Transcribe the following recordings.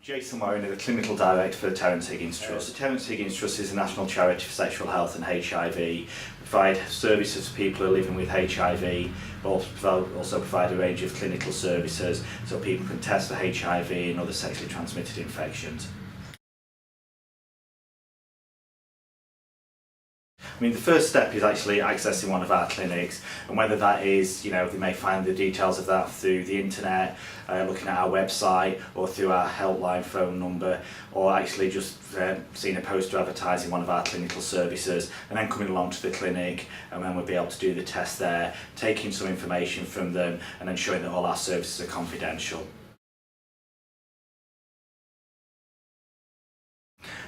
Jason Warren, the Clinical Director for the Terrence Higgins Trust. The Terrence Higgins Trust is a national charity for sexual health and HIV. We provide services to people who are living with HIV, but also provide a range of clinical services so people can test for HIV and other sexually transmitted infections. I mean, the first step is actually accessing one of our clinics, and whether that is, they may find the details of that through the internet, looking at our website, or through our helpline phone number, or actually just seeing a poster advertising one of our clinical services, and then coming along to the clinic, and then we'll be able to do the test there, taking some information from them, and ensuring that all our services are confidential.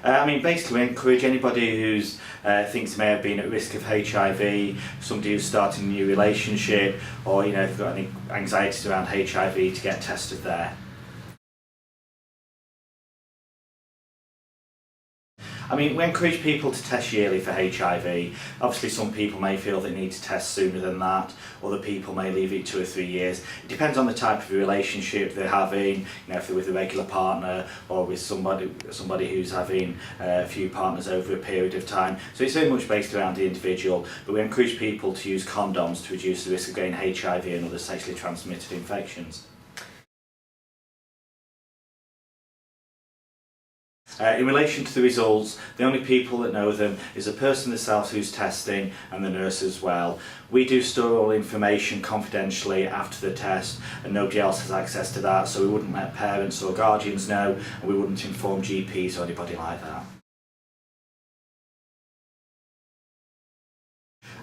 Basically we encourage anybody who thinks they may have been at risk of HIV, somebody who's starting a new relationship, or if they've got any anxieties around HIV, to get tested there. We encourage people to test yearly for HIV. Obviously some people may feel they need to test sooner than that, other people may leave it 2 or 3 years. It depends on the type of relationship they're having, if they're with a regular partner or with somebody who's having a few partners over a period of time. So it's very much based around the individual, but we encourage people to use condoms to reduce the risk of getting HIV and other sexually transmitted infections. In relation to the results, the only people that know them is the person themselves who's testing and the nurse as well. We do store all information confidentially after the test, and nobody else has access to that, so we wouldn't let parents or guardians know, and we wouldn't inform GPs or anybody like that.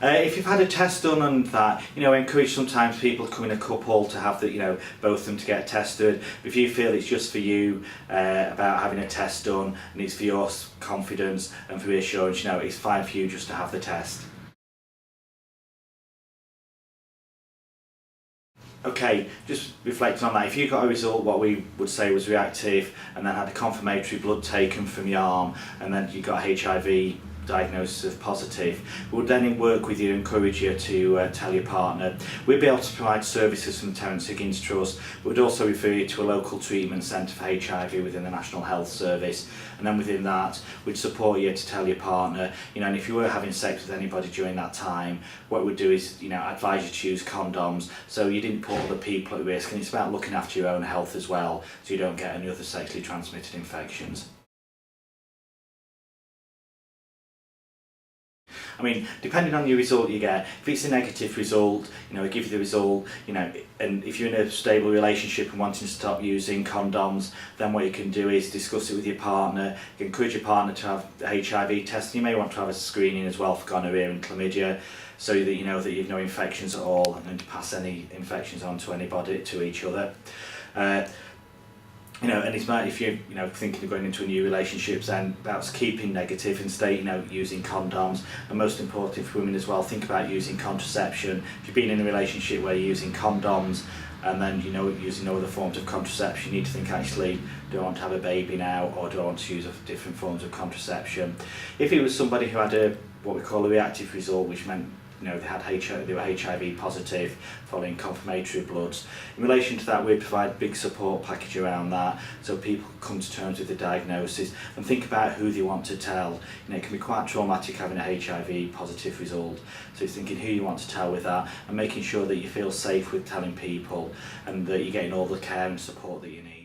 If you've had a test done and that, I encourage sometimes people to come in a couple to have both of them to get tested. If you feel it's just for you about having a test done and it's for your confidence and for reassurance, it's fine for you just to have the test. Okay, just reflecting on that, if you got a result what we would say was reactive and then had a confirmatory blood taken from your arm and then you got HIV diagnosis of positive, we would then work with you, encourage you to tell your partner. We'd be able to provide services from the Terrence Higgins Trust. We'd also refer you to a local treatment centre for HIV within the National Health Service, and then within that we'd support you to tell your partner, and if you were having sex with anybody during that time, what we'd do is advise you to use condoms so you didn't put other people at risk, and it's about looking after your own health as well so you don't get any other sexually transmitted infections. Depending on your result you get, if it's a negative result, we give you the result, and if you're in a stable relationship and wanting to stop using condoms, then what you can do is discuss it with your partner. You can encourage your partner to have HIV testing. You may want to have a screening as well for gonorrhea and chlamydia, so that you know that you've no infections at all, and then to pass any infections on to anybody, to each other. And it's about, if you're thinking of going into a new relationship, then about keeping negative and stay using condoms, and most important for women as well, think about using contraception. If you've been in a relationship where you're using condoms and then using no other forms of contraception, you need to think, actually, do I want to have a baby now, or do I want to use different forms of contraception? If it was somebody who had what we call a reactive result, which meant they were HIV positive following confirmatory bloods. In relation to that, we provide a big support package around that, so people come to terms with the diagnosis and think about who they want to tell. It can be quite traumatic having a HIV positive result, so it's thinking who you want to tell with that, and making sure that you feel safe with telling people and that you're getting all the care and support that you need.